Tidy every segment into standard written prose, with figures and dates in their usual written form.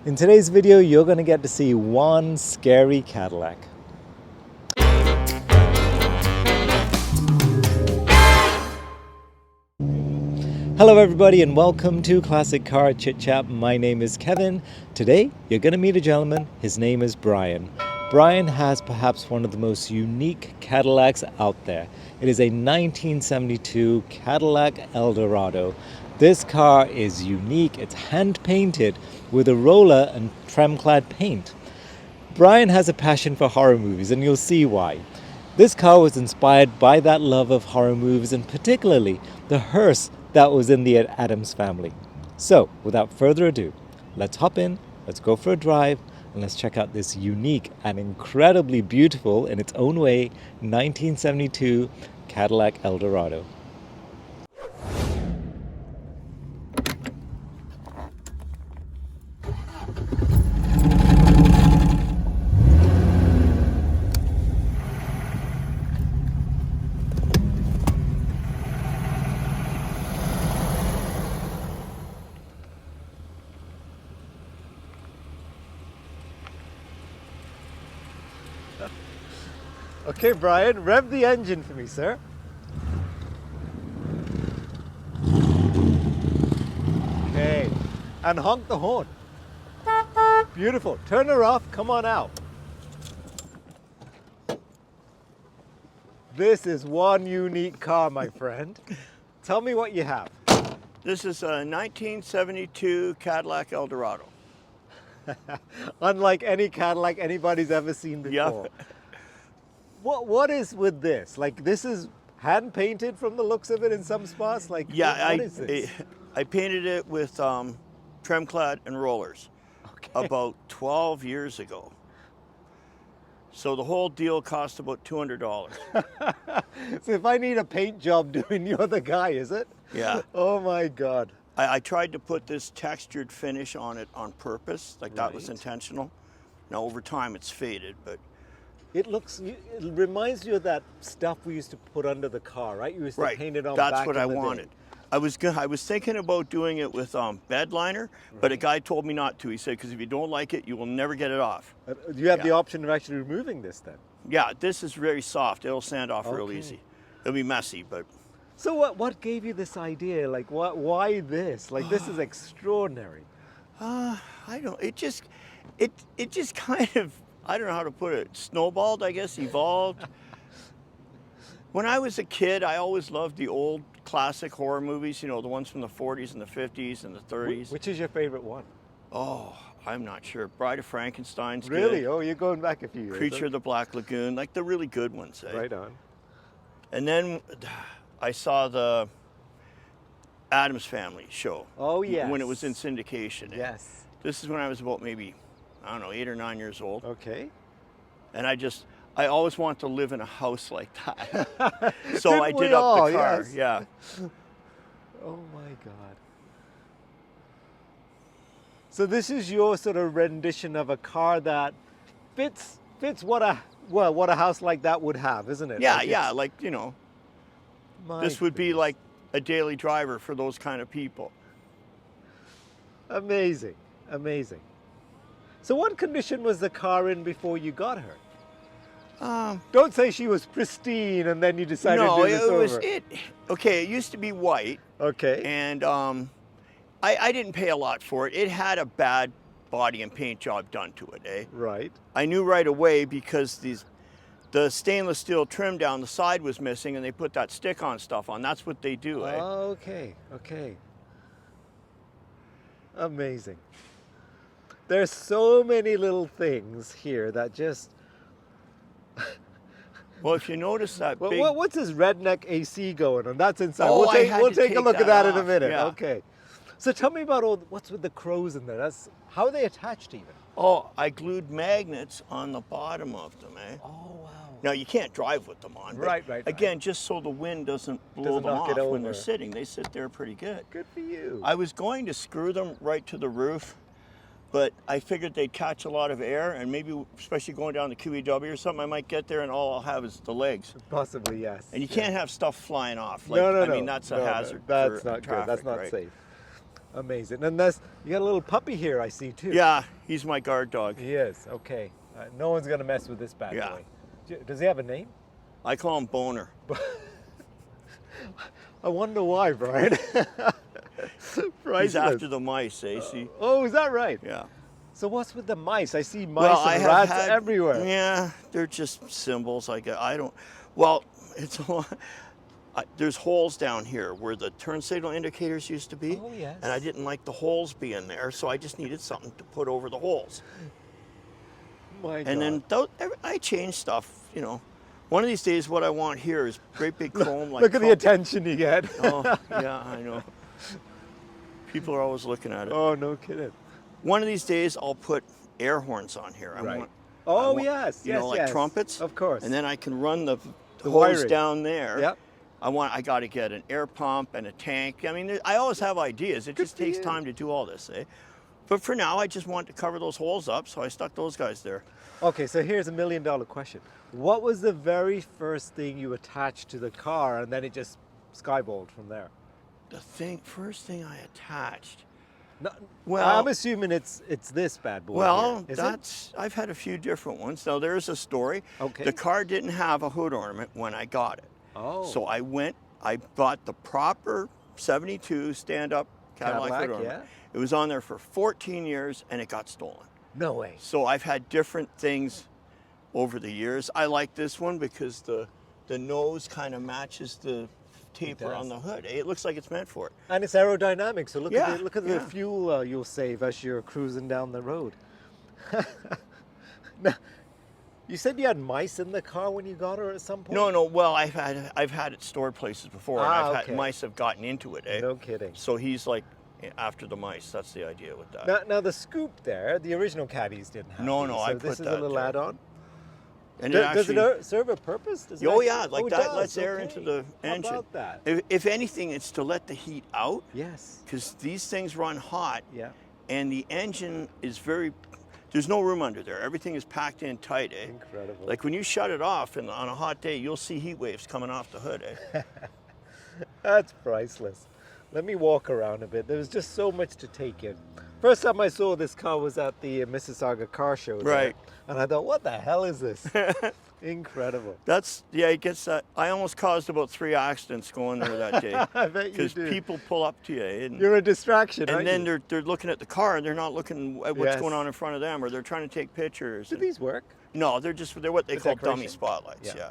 In today's video, you're going to get to see one scary Cadillac. Hello everybody and welcome to Classic Car ChitChat. My name is Kevin. Today, you're going to meet a gentleman. His name is Brian. Brian has perhaps one of the most unique Cadillacs out there. It is a 1972 Cadillac Eldorado. This car is unique. It's hand-painted with a roller and trem-clad paint. Brian has a passion for horror movies, and you'll see why. This car was inspired by that love of horror movies, and particularly the hearse that was in the Addams family. So, without further ado, let's hop in, let's go for a drive, and let's check out this unique and incredibly beautiful, in its own way, 1972 Cadillac Eldorado. Okay, Brian, rev the engine for me, sir. Okay, and honk the horn. Beautiful. Turn her off, come on out. This is one unique car, my friend. Tell me what you have. This is a 1972 Cadillac Eldorado. Unlike any Cadillac anybody's ever seen before. Yep. What is with this? Like, this is hand painted from the looks of it in some spots? Like, Yeah, what is this? I painted it with trem clad and rollers about 12 years ago. So the whole deal cost about $200. So if I need a paint job doing, you're the guy, is it? Yeah. Oh my God. I tried to put this textured finish on it on purpose, like that was Right. intentional. Now over time it's faded, but It reminds you of that stuff we used to put under the car, right? You used to right, paint it on that's back what in I the day. wanted. I was thinking about doing it with bed liner, but a guy told me not to. He said, because if you don't like it, you will never get it off. You have the Yeah. option of actually removing this then. Yeah, this is very soft. It'll sand off real Okay. easy. It'll be messy, but So what gave you this idea? Like, why this? Like, this is extraordinary. I don't. It just kind of, I don't know how to put it. Snowballed, I guess, evolved. When I was a kid, I always loved the old classic horror movies. You know, the ones from the 40s and the 50s and the 30s. Which is your favorite one? Oh, I'm not sure. Bride of Frankenstein's Really? good. Oh, you're going back a few years. Creature of the Black Lagoon, like the really good ones. Eh? Right on. And then I saw the Addams Family show. Oh, yes. When it was in syndication. Yes. This is when I was about maybe, I don't know, 8 or 9 years old. Okay. And I always wanted to live in a house like that. So Didn't I we did up all? the car. Yes. Yeah. Oh my God. So this is your sort of rendition of a car that fits what a house like that would have, isn't it? Yeah, Like, yeah. it's- Like, you know, my this would be goodness. like a daily driver for those kind of people. Amazing, amazing. So what condition was the car in before you got her? Don't say she was pristine and then you decided No, to do this it was over. Okay, it used to be white, Okay. and I didn't pay a lot for it. It had a bad body and paint job done to it, eh? Right. I knew right away because the stainless steel trim down the side was missing, and they put that stick-on stuff on. That's what they do, eh? Okay, okay. Amazing. There's so many little things here that just... Well, if you notice that big... What's this redneck AC going on? That's inside. Oh, I had we'll to take a take look at that that in a off, minute. yeah. Okay. So tell me about what's with the crows in there. How are they attached even? Oh, I glued magnets on the bottom of them, eh? Oh, wow. Now, you can't drive with them on. But Right. Again, just so the wind doesn't blow Doesn't them knock off it when they're over. sitting. They sit there pretty good. Good for you. I was going to screw them right to the roof, but I figured they'd catch a lot of air, and maybe, especially going down the QEW or something, I might get there and all I'll have is the legs. Possibly, yes. And you Yeah. can't have stuff flying off. Like, No. I mean, that's a hazard. That's for not traffic, good. That's not right? safe. Amazing. And you got a little puppy here, I see too. Yeah, he's my guard dog. He is. Okay. No one's gonna mess with this bad Yeah. boy. Does he have a name? I call him Boner. I wonder why, Brian. He's after the mice, eh? See? Oh, is that right? Yeah. So what's with the mice? I see mice and have rats everywhere. Yeah, they're just symbols. I don't. Well, it's a lot. There's holes down here where the turn signal indicators used to be. Oh, yes. And I didn't like the holes being there, so I just needed something to put over the holes. My And then I changed stuff, you know. One of these days, what I want here is great big chrome. Look at the attention you get. Oh, yeah, I know. People are always looking at it. Oh, no kidding. One of these days, I'll put air horns on here. Right. Yes, you know, like trumpets. Of course. And then I can run the hose wiring down there. Yep. I got to get an air pump and a tank. I mean, I always have ideas. It just takes time to do all this, eh? But for now, I just want to cover those holes up, so I stuck those guys there. Okay, so here's $1 million question. What was the very first thing you attached to the car, and then it just skyballed from there? First thing I attached. No, Well, I'm assuming it's this bad boy. Well, here. I've had a few different ones. Now there's a story. Okay. The car didn't have a hood ornament when I got it. Oh. So I bought the proper 72 stand-up Cadillac hood ornament. yeah. It was on there for 14 years and it got stolen. No way. So I've had different things over the years. I like this one because the nose kind of matches the taper on the hood. It looks like it's meant for it. And it's aerodynamic, so look Yeah, at the fuel you'll save as you're cruising down the road. Now, you said you had mice in the car when you got her at some point? No. Well, I've had it stored places before, and okay. mice have gotten into it. Eh? No kidding. So he's like after the mice. That's the idea with that. Now the scoop there, the original Caddies didn't have. No, these, no, so I this put is that a little there. add-on. And Does it serve a purpose? Does it Oh actually- yeah, like it that does, lets air okay. into the engine. How about that? If anything, it's to let the heat out. Yes. Because these things run hot. Yeah. And the engine is there's no room under there. Everything is packed in tight, eh? Incredible. Like when you shut it off on a hot day, you'll see heat waves coming off the hood, eh? That's priceless. Let me walk around a bit. There was just so much to take in. First time I saw this car was at the Mississauga car show. Right. And I thought, what the hell is this? Incredible. It gets that. I almost caused about 3 accidents going there that day. I bet you Because do. people pull up to you. And, You're a distraction, and aren't then you? they're looking at the car and they're not looking at what's Yes. going on in front of them, or they're trying to take pictures. Do and- these work? No, they're what they The call dummy decoration? spotlights. Yeah. Yeah.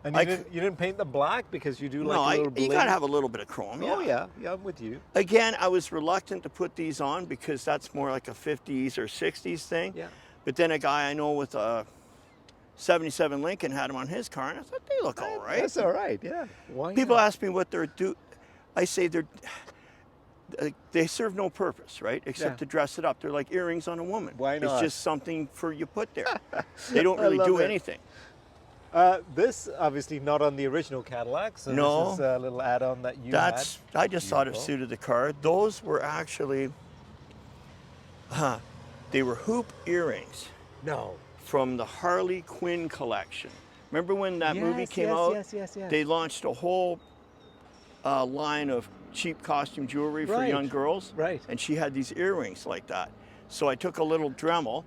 And I you didn't paint them black because you do like No, a little you bling? gotta have a little bit of chrome. Oh yeah, I'm with you. Again, I was reluctant to put these on because that's more like a 50s or 60s thing. Yeah. But then a guy I know with a 77 Lincoln had them on his car, and I thought they look all right. That's all right, yeah. Why People not? ask me what they're I say they serve no purpose, right? Except Yeah. to dress it up. They're like earrings on a woman. Why not? It's just something for you put there. They don't I really love do it. anything. This obviously not on the original Cadillac, so No. this is a little add-on that you I just thought it Beautiful. suited the car. Those were actually, they were hoop earrings had. No. from the Harley Quinn collection. Remember when that movie came out? Yes. They launched a whole line of cheap costume jewelry for Right. young girls. Right. And she had these earrings like that. So I took a little Dremel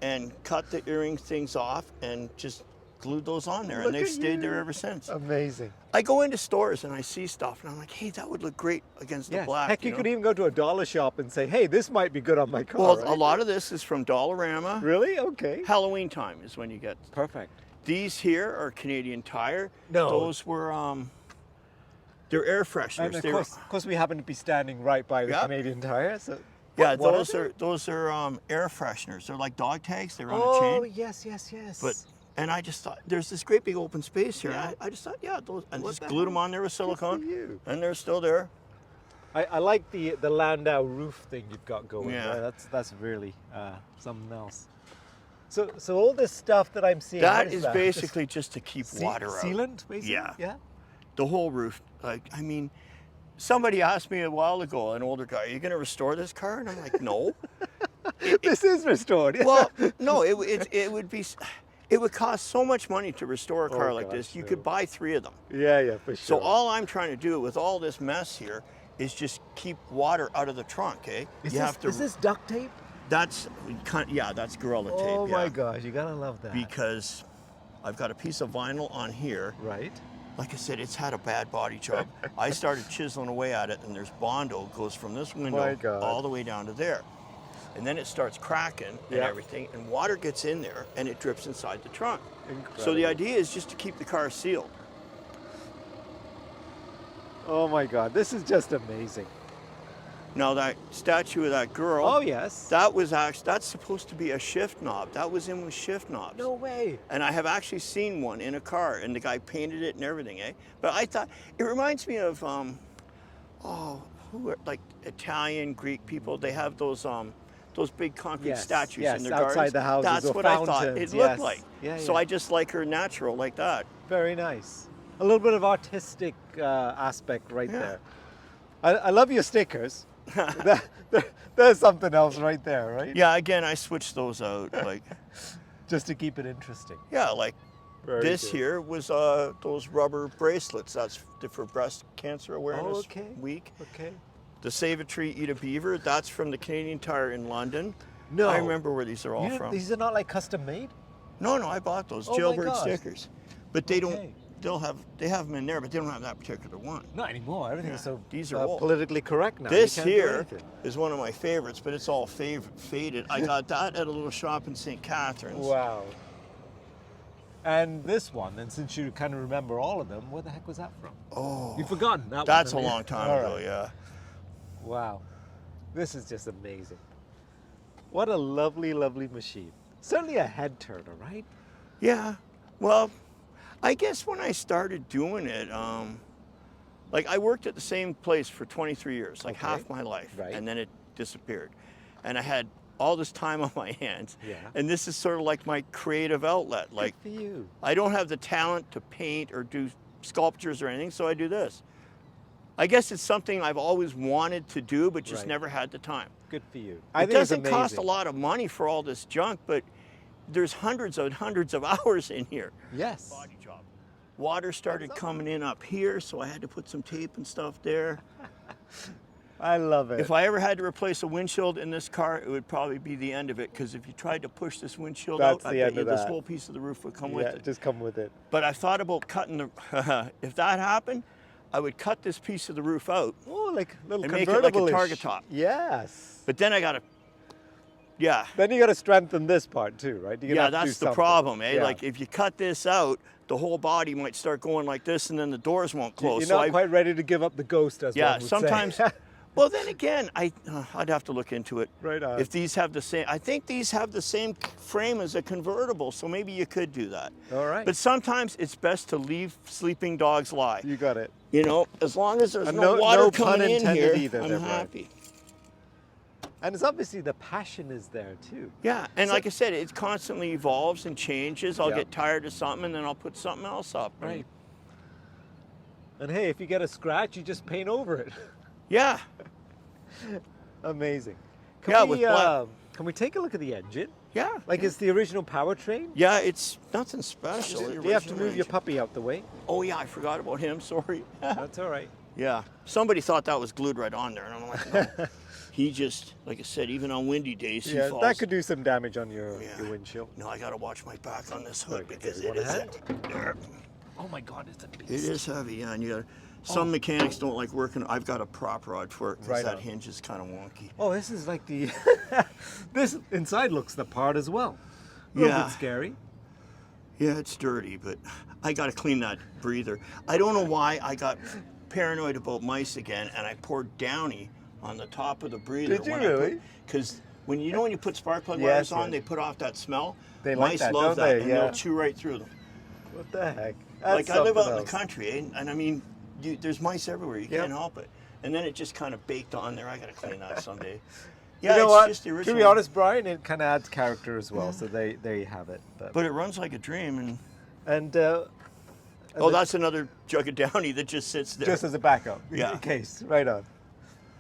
and cut the earring things off and just glued those on there. Look and they've at stayed there you. ever since. Amazing. I go into stores and I see stuff and I'm like, hey, that would look great against the Yes. black. Heck, you know? could even go to a dollar shop and say, hey, this might be good on my car. Well, right? a lot of this is from Dollarama. Really? Okay. Halloween time is when you get. Perfect. These here are Canadian Tire. No. Those were, they're air fresheners. And They of course, we happen to be standing right by the Yep. Canadian Tire. So yeah, what those they? are air fresheners. They're like dog tags. They're on a Oh, chain. yes. And I just thought, there's this great big open space here. Yeah. I just thought, yeah, those, and What just the glued them heck? on there with Good for silicone. you. And they're still there. I like the Landau roof thing you've got going. Yeah. There. That's really something else. So all this stuff that I'm seeing. That what is that? basically just to keep Just water out. sealant, basically. Yeah. Yeah. The whole roof. Like, I mean, somebody asked me a while ago, an older guy, are you going to restore this car? And I'm like, no. This is restored. Well, no, it would be, it would cost so much money to restore a car like gosh, this. You no. could buy 3 of them. yeah, for sure. So all I'm trying to do with all this mess here is just keep water out of the trunk, eh? Is You this, have to. is this duct tape? That's yeah, that's Gorilla Tape. Oh yeah. my gosh, you gotta love that. Because I've got a piece of vinyl on here. Right. Like I said, it's had a bad body job. I started chiseling away at it, and there's Bondo goes from this window all the way down to there. And then it starts cracking and everything, and water gets in there, and it drips inside the trunk. Incredible. So the idea is just to keep the car sealed. Oh my God, this is just amazing. Now that statue of that girl. Oh yes. That was that's supposed to be a shift knob. That was in with shift knobs. No way. And I have actually seen one in a car, and the guy painted it and everything, eh? But I thought it reminds me of like Italian, Greek people. They have those big concrete statues in their gardens. Outside the houses. That's what I thought it looked like. Yeah, so I just like her natural like that. Very nice. A little bit of artistic aspect right there. I love your stickers. There's something else right there, right? Yeah, again, I switched those out, like just to keep it interesting. Yeah, like Very this good. here was those rubber bracelets. That's for breast cancer awareness week. Okay. The Save a Tree, Eat a Beaver. That's from the Canadian Tire in London. No. I remember where these are all from. These are not like custom made? No, I bought those Oh my jailbird gosh. stickers, but they Okay. they have them in there, but they don't have that particular one. Not anymore. Everything's so These are old. politically correct now. This You can't do here anything. is one of my favorites, but it's all faded. I got that at a little shop in St. Catharines. Wow. And this one, and since you kind of remember all of them, where the heck was that from? Oh, You've forgotten that that's a one. long time All ago, right. yeah. Wow. This is just amazing. What a lovely, lovely machine. Certainly a head turner, right? Yeah. Well, I guess when I started doing it, like I worked at the same place for 23 years, like Okay. half my life, Right. and then it disappeared. And I had all this time on my hands, Yeah. and this is sort of like my creative outlet. Like Good for you. I don't have the talent to paint or do sculptures or anything, so I do this. I guess it's something I've always wanted to do, but just Right. never had the time. Good for you. It doesn't cost a lot of money for all this junk, but there's hundreds of hours in here. Yes. Body job. Water started coming in up here, so I had to put some tape and stuff there. I love it. If I ever had to replace a windshield in this car, it would probably be the end of it, because if you tried to push this windshield That's out, I the bet end you of this that. whole piece of the roof would come yeah, with it. just come with it. But I thought about cutting the, if that happened, I would cut this piece of the roof out Oh, like a little and make it like a convertible-ish. target top. Yes. But then I gotta, yeah. Then you got to strengthen this part too, right? You're gonna Yeah, have to do that's the something. problem, eh? Yeah. Like if you cut this out, the whole body might start going like this, and then the doors won't close. You're not quite ready to give up the ghost, as Yeah, one would sometimes. say. Well, then again, I'd have to look into it. Right on. If these have the same, I think these have the same frame as a convertible, so maybe you could do that. All right. But sometimes it's best to leave sleeping dogs lie. You got it. You know, as long as there's And no no water pun coming in intended here, either I'm there, Brian. happy. And it's obviously the passion is there too. Yeah, and So- like I said, it constantly evolves and changes. I'll Yeah. get tired of something, and then I'll put something else up. and- Right. And hey, if you get a scratch, you just paint over it. Yeah. Amazing. Yeah, we, with black- can we take a look at the engine? Yeah. Like it's the original powertrain? Yeah, it's nothing special. Do The you have to original move your engine. puppy out the way? Oh yeah, I forgot about him. Sorry. That's all right. Yeah. Somebody thought that was glued right on there, and I'm like, no. He just, like I said, even on windy days, he Yeah, falls. that could do some damage on your windshield. No, I gotta watch my back on this hood Okay, because you it want a is. hand? Oh my God, it's a beast. It is heavy, yeah. And you got some mechanics don't like working. I've got a prop rod for it because Right that on. hinge is kind of wonky. Oh, this is like the. This inside looks the part as well. A little Yeah. bit scary. Yeah, it's dirty, but I got to clean that breather. I don't know why I got paranoid about mice again, and I poured Downy on the top of the breather. Did you really? Because when you put spark plug Yes, wires on, yes. they put off that smell. They like mice that, love don't that, they? and Yeah. they'll chew right through them. What the heck? Like I live out in the else. country, eh? And I mean, there's mice everywhere. You Yep. can't help it. And then it just kind of baked on there. I got to clean that someday. You Yeah, know it's what? just the To original. be honest, Brian, it kind of adds character as well. So there you have it. But it runs like a dream, and and oh, that's another jug of Downy that just sits there. just as a backup, Yeah. in case. Right on.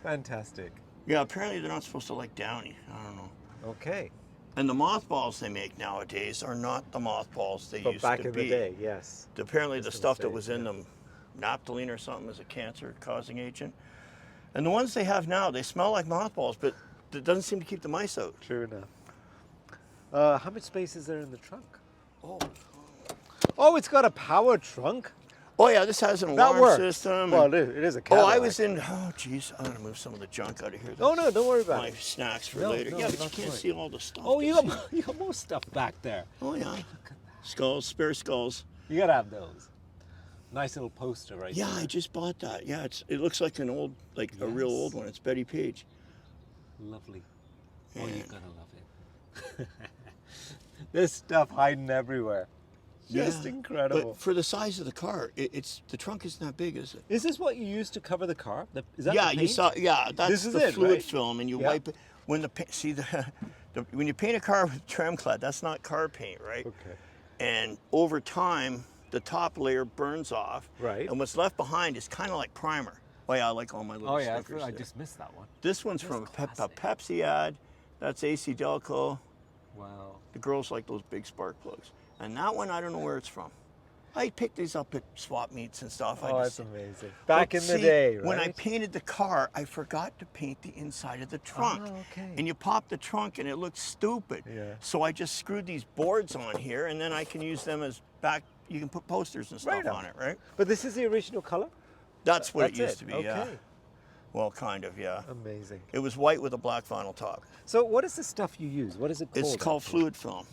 Fantastic. Yeah, apparently they're not supposed to like Downy. I don't know. Okay. And the mothballs they make nowadays are not the mothballs they But used back to in be. the day, yes. Apparently the gonna stuff say, that was in yeah. them, naphthalene or something, is a cancer-causing agent. And the ones they have now, they smell like mothballs, but it doesn't seem to keep the mice out. True enough. How much space is there in the trunk? Oh, Oh, it's got a power trunk. oh yeah, this has an That alarm works. system. Well, and- it is a oh, Cadillac. I was in. Oh, geez, I'm gonna move some of the junk out of here. Oh no, don't worry about My it. snacks for No, later. no, Yeah, but you not to can't worry. see all the stuff. Oh, that's you got more stuff back there. Oh yeah, skulls, spare skulls. You gotta have those. Nice little poster right Yeah, there. I just bought that. Yeah, it looks like an old, like a real Yes. old one. It's Betty Page. Lovely. Oh, you're And- gonna love it. There's stuff hiding everywhere. Just Yeah, incredible. But for the size of the car, it's the trunk isn't that big, is it? Is this what you use to cover the car? Is that Yeah, the you paint? saw. Yeah, that's This is the it, fluid right? film, and you Yeah. wipe it when see when you paint a car with trim clad, that's not car paint, right? Okay. And over time, the top layer burns off, Right. and what's left behind is kind of like primer. Oh yeah, I like all my little Oh yeah, stickers I there. just missed that one. This one's That's from a classic. Pepsi ad. That's AC Delco. Wow. The girls like those big spark plugs. And that one, I don't know where it's from. I picked these up at swap meets and stuff. Oh, I that's just, amazing. Back But in the see, day, right? when I painted the car, I forgot to paint the inside of the trunk. Oh, okay. And you pop the trunk and it looks stupid. Yeah. So I just screwed these boards on here and then I can use them as back, you can put posters and stuff Right on. on it, right? But this is the original color? That's what That's it used to be, okay. yeah. Well, kind of, yeah. Amazing. It was white with a black vinyl top. So what is the stuff you use? What is it called? It's called actually? fluid film.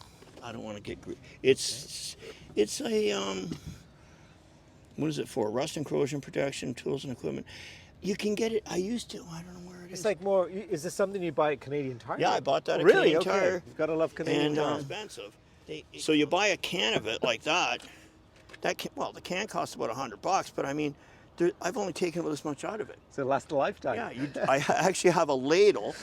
I don't want to get it's a what is it for? Rust and corrosion protection, tools and equipment. You can get it. I used to. I don't know where it is. It's like more. Is this something you buy at Canadian Tire? Yeah, I bought that at Really? Canadian Okay. Tire. You've got to love Canadian and Tire. expensive. So you buy a can of it like that. Well, the can costs about $100, but I mean, I've only taken this much out of it. So it lasts a lifetime. Yeah, I actually have a ladle.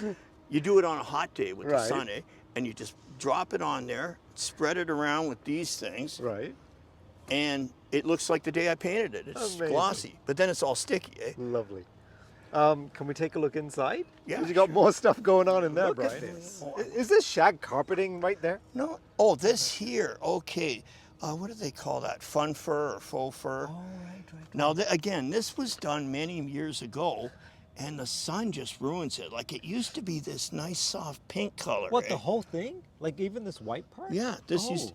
You do it on a hot day with the Right. sun, and you just drop it on there, spread it around with these things, Right. and it looks like the day I painted it. It's Amazing. glossy, but then it's all sticky, eh? Lovely. Can we take a look inside? Yeah, 'Cause you got more stuff going on in there, Look at Brian. this. Is this shag carpeting right there? No, oh, this here, okay. What do they call that? Fun fur or faux fur? Oh, right. Now, again, this was done many years ago, and the sun just ruins it. Like, it used to be this nice, soft pink color. What, eh? the whole thing? Like even this white part? Yeah, this Oh. used.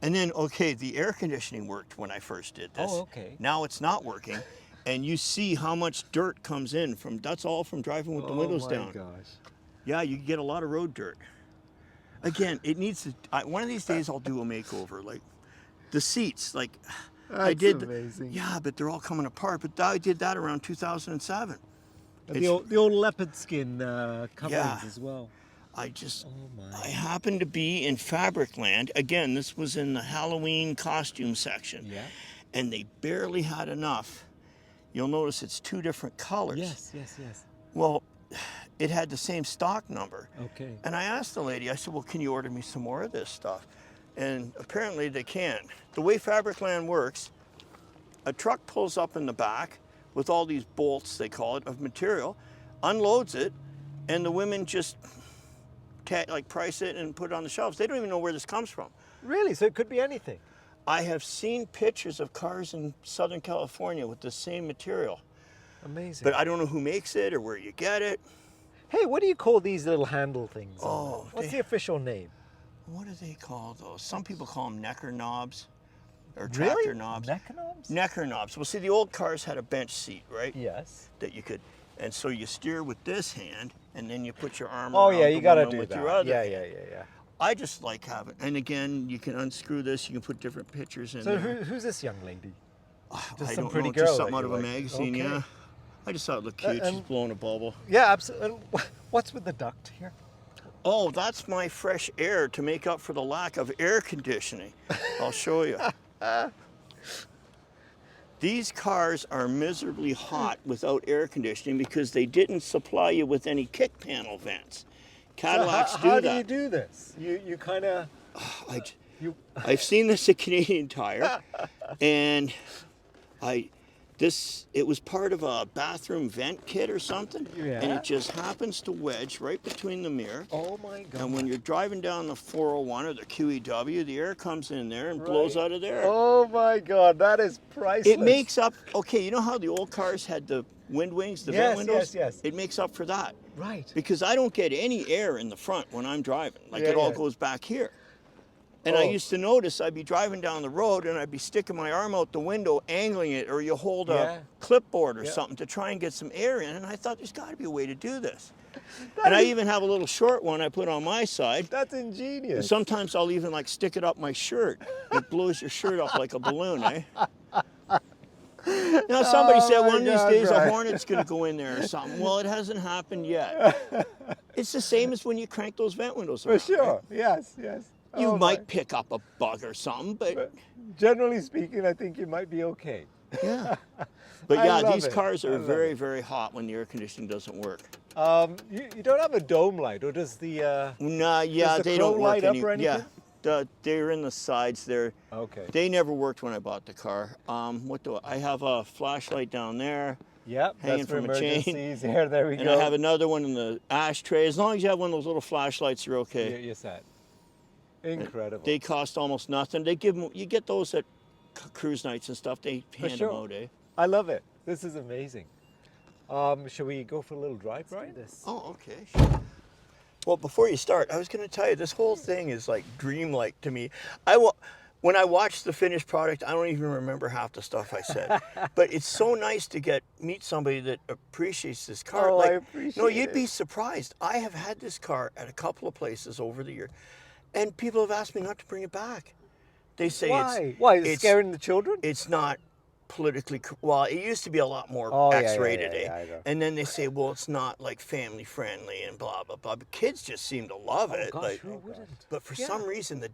And then, okay, the air conditioning worked when I first did this. Oh, okay. Now it's not working, and you see how much dirt comes in from. That's all from driving with the windows my down. gosh. Yeah, you get a lot of road dirt. Again, it needs to. One of these days, I'll do a makeover. Like the seats, like I That's did. amazing. Yeah, but they're all coming apart. But I did that around 2007. And It's- the old leopard skin coverings Yeah. as well. I just. Oh my. I happened to be in Fabricland. Again, this was in the Halloween costume section. Yeah. And they barely had enough. You'll notice it's two different colors. Yes. Well, it had the same stock number. Okay. And I asked the lady, I said, well, can you order me some more of this stuff? And apparently they can. The way Fabricland works, a truck pulls up in the back with all these bolts, they call it, of material, unloads it, and the women just price it and put it on the shelves. They don't even know where this comes from. Really? So it could be anything. I have seen pictures of cars in Southern California with the same material, Amazing. but I don't know who makes it or where you get it. Hey, what do you call these little handle things? on Oh, them? What's they- the official name? What do they call those? Some people call them necker knobs or Really? tractor knobs. Neck knobs? Necker knobs. Well, see, the old cars had a bench seat, right? Yes. That you could, and so you steer with this hand, and then you put your arm Oh around yeah, the you gotta woman do with that. your other. Yeah. I just like having, and again, you can unscrew this. You can put different pictures in So there. who's this young lady? I some don't pretty know, girl just that something out you of a like. magazine, Okay. yeah. I just thought it looked cute. She's and- blowing a bubble. Yeah, absolutely. What's with the duct here? Oh, that's my fresh air to make up for the lack of air conditioning. I'll show you. These cars are miserably hot without air conditioning because they didn't supply you with any kick panel vents. Cadillacs so how do that. do you do this? You kind of you. I've seen this at Canadian Tire, and it was part of a bathroom vent kit or something, Yeah. and it just happens to wedge right between the mirror. Oh my God. And when you're driving down the 401 or the QEW, the air comes in there and blows out of there. Oh my God, that is priceless. It makes up, okay, you know how the old cars had the wind wings, the Yes, vent windows, yes. it makes up for that. Right. Because I don't get any air in the front when I'm driving. Like Yeah, it all yeah. goes back here. And I Oh. used to notice I'd be driving down the road and I'd be sticking my arm out the window, angling it, or you hold Yeah. a clipboard or Yeah. something to try and get some air in. And I thought there's got to be a way to do this. And I even have a little short one I put on my side. That's ingenious. And sometimes I'll even like stick it up my shirt. It blows your shirt up like a balloon, eh? Now somebody said my one of these God, days Brian. a hornet's going to go in there or something. Well, it hasn't happened yet. It's the same as when you crank those vent windows For around. sure. Right? Yes. You Oh, might my. pick up a bug or something, but Generally speaking, I think you might be okay. yeah. But I yeah, love these it. cars I are love very, it. very hot when the air conditioning doesn't work. You don't have a dome light, or does the Nah, yeah, does the they crow don't work light up or Yeah, anything? they're in the sides there. Okay. They never worked when I bought the car. I have a flashlight down there, Yep, hanging that's for from a chain. emergencies. There we and go. I have another one in the ashtray. As long as you have one of those little flashlights, you're okay. You're set. Incredible. They cost almost nothing. They give them. You get those at cruise nights and stuff. They hand sure. them out, eh? I love it. This is amazing. Shall we go for a little drive, Brian? Oh, okay. Sure. Well, before you start, I was going to tell you this whole thing is like dreamlike to me. When I watch the finished product, I don't even remember half the stuff I said. But it's so nice to meet somebody that appreciates this car. Oh, like, I appreciate no, you'd it. be surprised. I have had this car at a couple of places over the year, and people have asked me not to bring it back. They say Why? Why? Is it it's scaring the children? it's not politically well. It used to be a lot more Oh, yeah, X-rated, yeah, eh? yeah, I know. And then they say, well, it's not like family friendly and blah blah blah. But kids just seem to love it. gosh, like, who wouldn't? but for Yeah. some reason,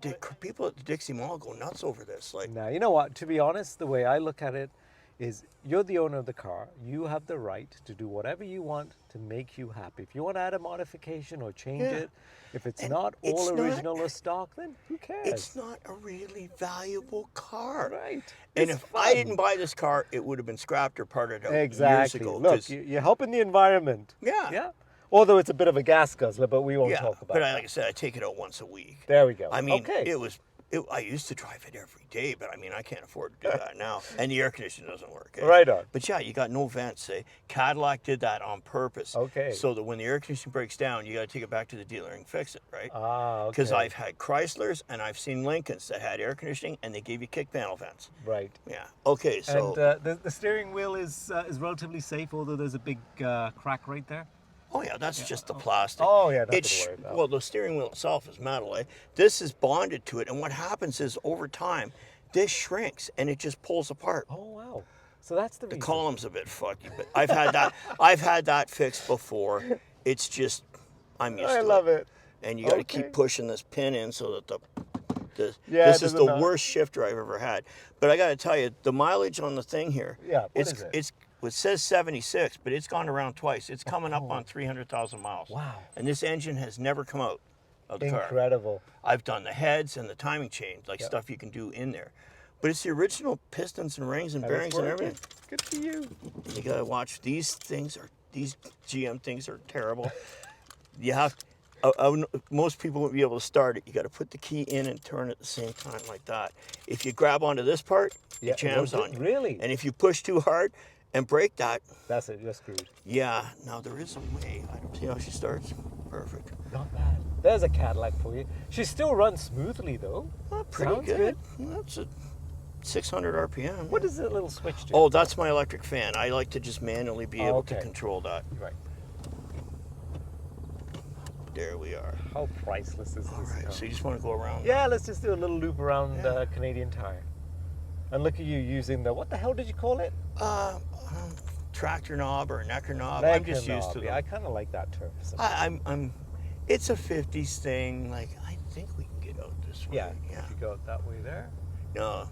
people at the Dixie Mall go nuts over this. Like, Now, you know what? To be honest, the way I look at it is you're the owner of the car. You have the right to do whatever you want to make you happy. If you want to add a modification or change Yeah. it, if it's And not it's all not- original or stock, then who cares? it's not a really valuable car. right. And It's if I fun. didn't buy this car, it would have been scrapped or parted out years Exactly. ago. Look, 'cause- you're helping the environment. Yeah. Yeah. Although it's a bit of a gas guzzler, but we won't yeah. talk about But that. like I said, I take it out once a week. There we go. I mean, okay. I used to drive it every day, but I mean, I can't afford to do that now. And the air conditioning doesn't work. Eh? Right on. But yeah, you got no vents. Eh? Cadillac did that on purpose. Okay. So that when the air conditioning breaks down, you got to take it back to the dealer and fix it, right? Ah, okay. Because I've had Chryslers and I've seen Lincolns that had air conditioning and they gave you kick panel vents. Right. Yeah. Okay. So. And the steering wheel is relatively safe, although there's a big crack right there. Oh yeah, that's just the plastic. Oh, yeah, nothing to It's worry about. well, the steering wheel itself is metal. Eh? This is bonded to it, and what happens is over time, this shrinks and it just pulls apart. Oh wow! So that's the The reason. column's a bit fucky, but I've had that. I've had that fixed before. It's just I'm used to I love it. And you got to Okay. keep pushing this pin in so that Yeah, this it is doesn't the matter. worst shifter I've ever had. But I got to tell you, the mileage on the thing here. Yeah, what it's is it? it says 76, but it's gone around twice. It's coming up on 300,000 miles. Wow. And this engine has never come out of the car. Incredible. I've done the heads and the timing chain, like Yep. stuff you can do in there. But it's the original pistons and rings and And bearings it's and working. everything. Good for you. You gotta watch these GM things are terrible. You have, most people won't be able to start it. You gotta put the key in and turn at the same time like that. If you grab onto this part, Yeah, it jams it'll on do- you. really? And if you push too hard and break that, That's it. You're screwed. yeah, now there is a way. I don't see how she starts. Perfect. Not bad. There's a Cadillac for you. She still runs smoothly though. Pretty Sounds good. That's a 600 RPM. What does that little switch do? Oh, that's my electric fan. I like to just manually be able to okay. control that. Right. There we are. How priceless is this? All right, car? so you just want to go around. Yeah, let's just do a little loop around Yeah. Canadian Tire. And look at you using what the hell did you call it? Tractor knob or a necker knob. I'm just Necker used knob. to Yeah, them. I kind of like that term. For some I'm. It's a 50s thing. Like I think we can get out this way. yeah, Yeah. if you go that way there. No.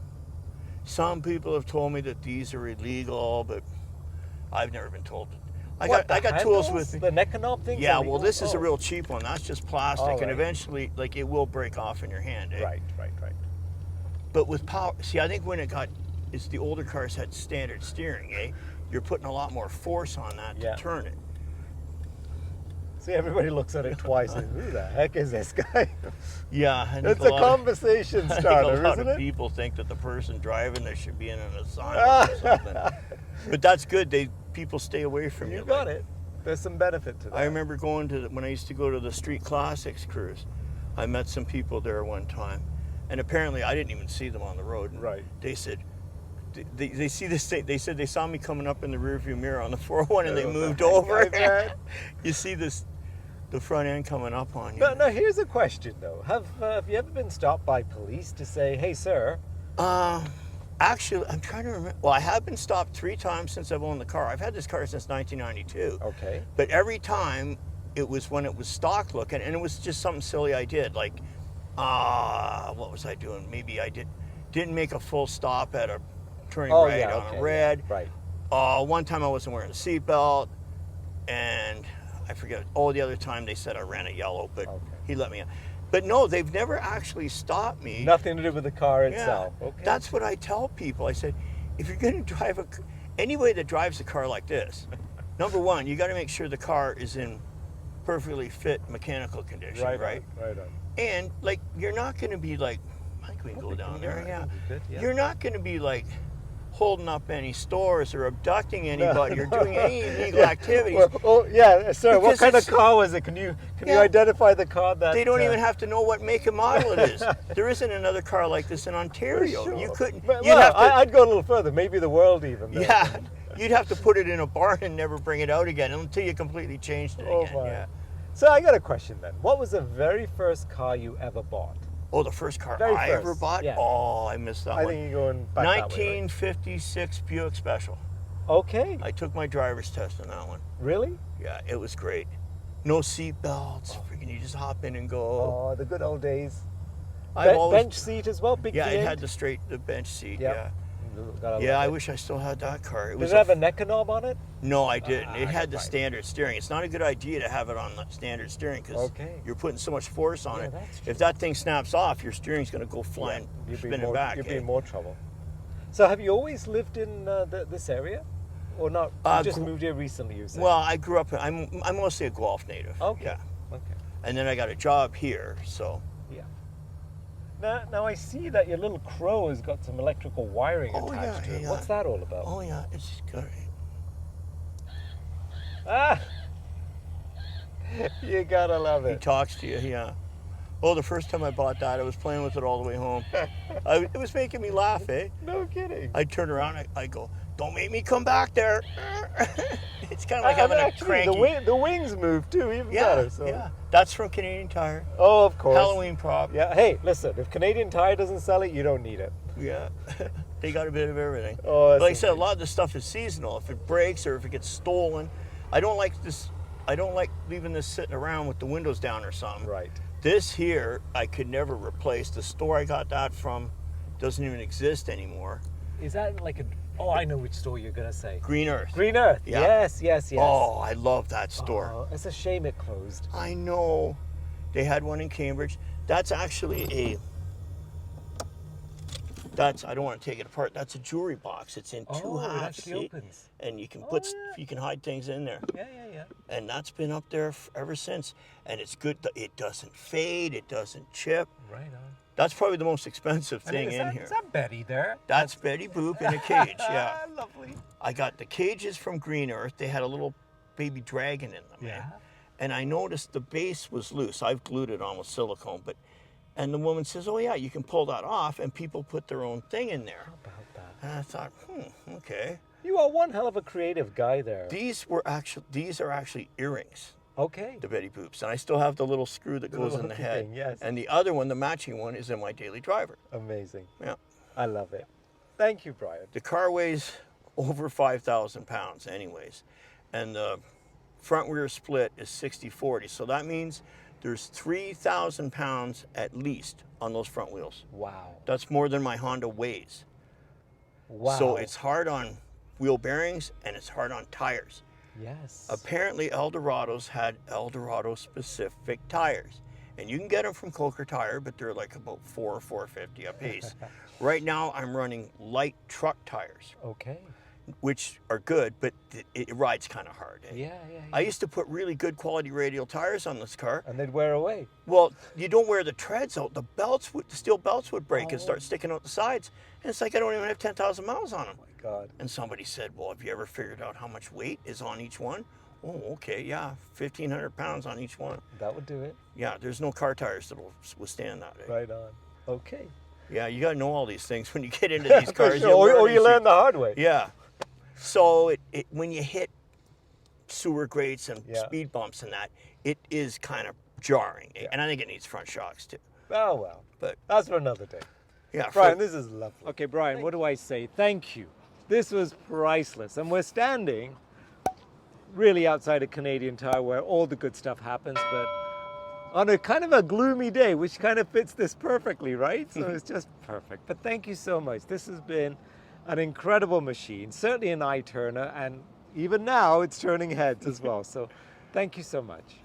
Some people have told me that these are illegal, but I've never been told. I What, got the tools handles? with me. The necker knob things? Yeah, are well, legal? this is a Oh. real cheap one. That's just plastic, All and right. eventually, like, it will break off in your hand. Eh? Right. But with power, see, I think when it's the older cars had standard steering, eh? You're putting a lot more force on that Yeah. to turn it. See, everybody looks at it twice and who the heck is this guy? Yeah, I think It's a lot conversation of, I think starter, a lot isn't of it? people think that the person driving this should be in an asylum or something. But that's good. People stay away from you. You got it. There's some benefit to that. I remember going to when I used to go to the Street Classics cruise. I met some people there one time, and apparently I didn't even see them on the road. Right. They said they see this thing. They said they saw me coming up in the rearview mirror on the 401, and they moved over. You see the front end coming up on you. Now here's a question though. Have you ever been stopped by police to say, "Hey, sir"? Actually, I'm trying to remember. Well, I have been stopped 3 times since I've owned the car. I've had this car since 1992. Okay. But every time it was when it was stock looking, and it was just something silly I did. Like, what was I doing? Maybe I didn't make a full stop at a turning right on a red. Yeah, right. One time I wasn't wearing a seatbelt, and I forget. Oh, the other time they said I ran a yellow, but he let me out. But no, they've never actually stopped me. Nothing to do with the car itself. Yeah, okay. that's what I tell people. I said, if you're going to drive anybody that drives a car like this, number one, you got to make sure the car is in perfectly fit mechanical condition, right? Right on. And like, you're not going to be like, I think we can go down there. Yeah. You're not going to be like holding up any stores or abducting anybody or doing any illegal activities. Well, yeah, sir. What Because kind of car was it? Can you identify the car that? They don't even have to know what make and model it is. There isn't another car like this in Ontario. Sure. You couldn't. Well, You'd have to, I'd go a little further. Maybe the world even. Though. Yeah, you'd have to put it in a barn and never bring it out again until you completely changed it again. My. Yeah. So I got a question then. What was the very first car you ever bought? Oh, the first car Very I first, ever bought? yeah. Oh, I missed that I one. think you're going back that way, right? 1956 Buick Special. Okay. I took my driver's test on that one. Really? Yeah, it was great. No seat belts. Freaking, you just hop in and go. Oh, the good old days. I've Bench seat as well, big Yeah, V8? it had the bench seat. Yep. Yeah. Gotta Yeah, love I it. wish I still had that car. Did it have a neck knob on it? No, I didn't. It had the right. standard steering. It's not a good idea to have it on the standard steering because you're putting so much force on it. That's true. If that thing snaps off, your steering's going to go flying, spinning back. You'd be in more trouble. So have you always lived in this area? Or not? You just moved here recently, you said? Well, I grew up, I'm mostly a Guelph native. Okay. Yeah. Okay. And then I got a job here, so. Yeah. Now I see that your little crow has got some electrical wiring attached to it. yeah. What's that all about? Oh, yeah, it's good. Ah! You gotta love He it. talks to you, yeah. Oh, the first time I bought that, I was playing with it all the way home. It was making me laugh, eh? No kidding. I'd turn around, I go, don't make me come back there. It's kind of like having a cranky. The wings move too, even better. So. Yeah, that's from Canadian Tire. Oh, of course. Halloween prop. Yeah. Hey, listen. If Canadian Tire doesn't sell it, you don't need it. Yeah, they got a bit of everything. Oh, that's like I said, a lot of this stuff is seasonal. If it breaks or if it gets stolen, I don't like this. I don't like leaving this sitting around with the windows down or something. Right. This here, I could never replace. The store I got that from doesn't even exist anymore. Is that like a? Oh, I know which store you're gonna say. Green Earth. Green Earth. Yeah. Yes. Oh, I love that store. Oh, it's a shame it closed. I know. They had one in Cambridge. That's actually I don't want to take it apart. That's a jewelry box. It's in two halves. It actually opens. And you can you can hide things in there. Yeah. And that's been up there ever since. And it's good. It doesn't fade. It doesn't chip. Right on. That's probably the most expensive thing in here. Is that Betty there? That's Betty Boop in a cage. Yeah. Lovely. I got the cages from Green Earth. They had a little baby dragon in them. Yeah. And I noticed the base was loose. I've glued it on with silicone, and the woman says, "Oh yeah, you can pull that off," and people put their own thing in there. How about that? And I thought, okay. You are one hell of a creative guy there. These are actually earrings, Okay. the Betty Boops, and I still have the little screw that goes in the hooky head. thing, yes. And the other one, the matching one, is in my daily driver. Amazing. Yeah. I love it. Thank you, Brian. The car weighs over 5,000 pounds, anyways, and the front rear split is 60/40. So that means there's 3,000 pounds at least on those front wheels. Wow. That's more than my Honda weighs. Wow. So it's hard on wheel bearings and it's hard on tires. Yes. Apparently Eldorados had Eldorado specific tires. And you can get them from Coker Tire, but they're like about $4 or $4.50 a piece. Right now I'm running light truck tires. Okay. which are good, but it rides kind of hard. Eh? Yeah. I used to put really good quality radial tires on this car. And they'd wear away. Well, you don't wear the treads out. The steel belts would break and Oh. start sticking out the sides. And it's like I don't even have 10,000 miles on them. Oh my God. And somebody said, well, have you ever figured out how much weight is on each one? Oh, okay, yeah, 1,500 pounds on each one. That would do it. Yeah, there's no car tires that'll withstand that. Eh? Right on. Okay. Yeah, you got to know all these things when you get into these For cars. sure. Or you learn the hard way. Yeah. So when you hit sewer grates and Yeah. speed bumps and that, it is kind of jarring. Eh? Yeah. And I think it needs front shocks too. Oh, well. But That's for another day. yeah, Brian, this is lovely. Okay, Brian, what do I say? Thank you. This was priceless. And we're standing really outside a Canadian Tire where all the good stuff happens, but on a kind of a gloomy day, which kind of fits this perfectly, right? So it's just perfect. But thank you so much. This has been an incredible machine, certainly an eye turner, and even now it's turning heads as well. So thank you so much.